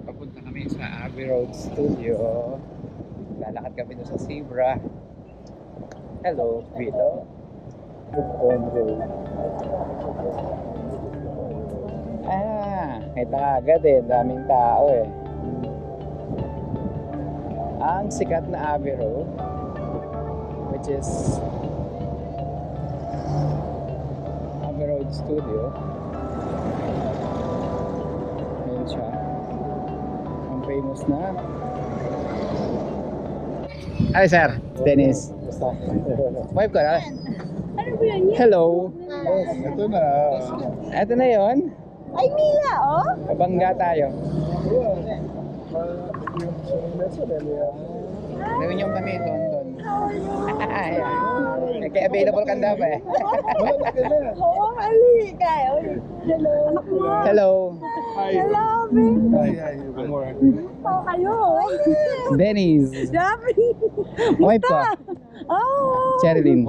Papunta kami sa Abbey Road Studio. Lalakad kami doon sa Zebra. Hello, Vito. Kita agad eh. Daming tao eh. Ang sikat na Abbey Road, which is Abbey Road Studio. Ayan siya. Ang famous na. Hi sir, Dennis. Wife ko na. Ano ba yan? Hello. Ito na. Ito na yon. Ay, Mila, oh! Kabangga tayo. Gawin yung kami, London. Kaya available ka daw eh. Oo, ali. Kaya, hello. Anak mo. Hello. Hello, babe. Hi. Oo, kayo. Dennis. Dabi. Wife ko. Oh. Cherilyn.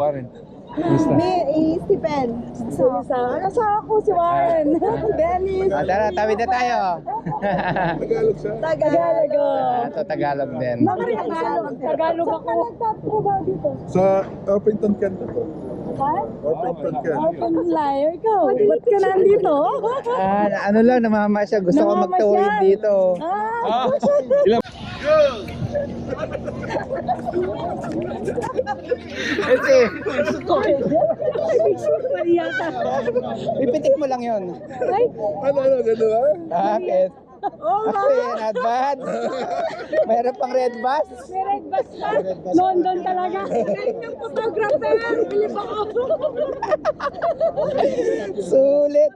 Me, Stephen. So, ako si Warren. Dennis. Tara, tawid na tayo. Tagalog siya. Tagalog. Ito Tagalog din. Tagalog ako. Saan nagtatrabaho dito? Sa Orpington, Kent ako. Ha? Orpington, Kent. Open liar ka. Ba't ka nandito? Ano lang, namama siya. Gusto ko magtawid dito. Kasi, pipitik mo lang yun. Ano, gano'n Bakit? Oh, Ako yan, advance. Mayroon pang red bus. may red bus pa. London talaga. Yung photographer. Bilib ako. Sulit.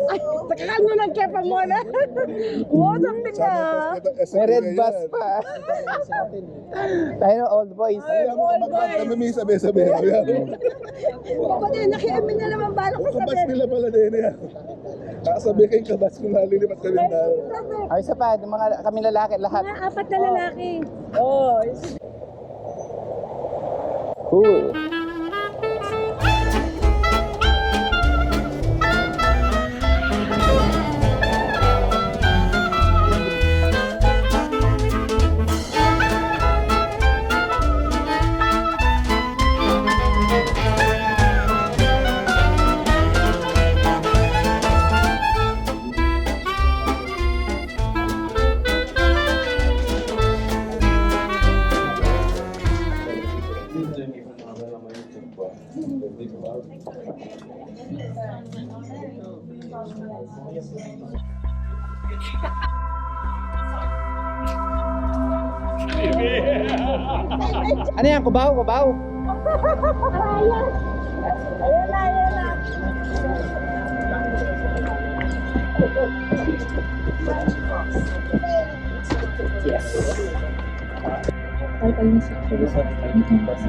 Ay, sakakan nyo nagkepa mo na. Wow, something na. May red bus pa. Tayo ng old boys. Kami may sabi-sabi. Pati nakiamin na naman balak ko Kabas sabi. nila pala din yan. Kakasabi kayong kabas kung nalilipat kami na. Ay, isa pa, yung mga kami lalaki, lahat. Mga apat na lalaki. Oh, Cool. Ano yan? Kubaw? Kubaw? ayan. Ayan na, ayan na. Yes. Ay, kayo na siya.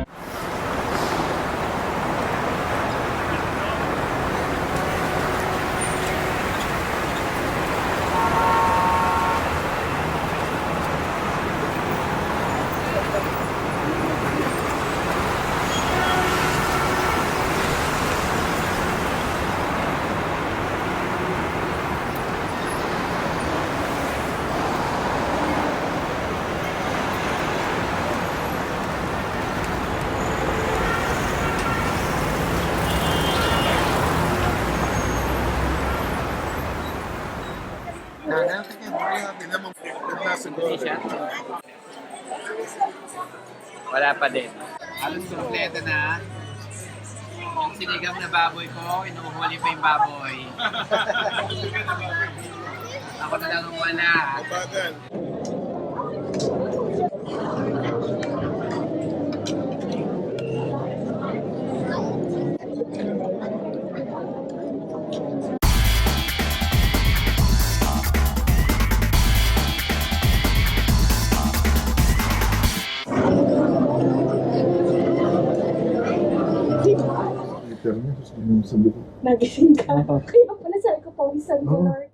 Wala pa din. Halos kompleto na. sinigang na baboy ko, inuhuli pa yung baboy. Ako na lang ang wala. Bagal. Nagising ka. Kaya pala sabi ko, pawisan ko, Lord.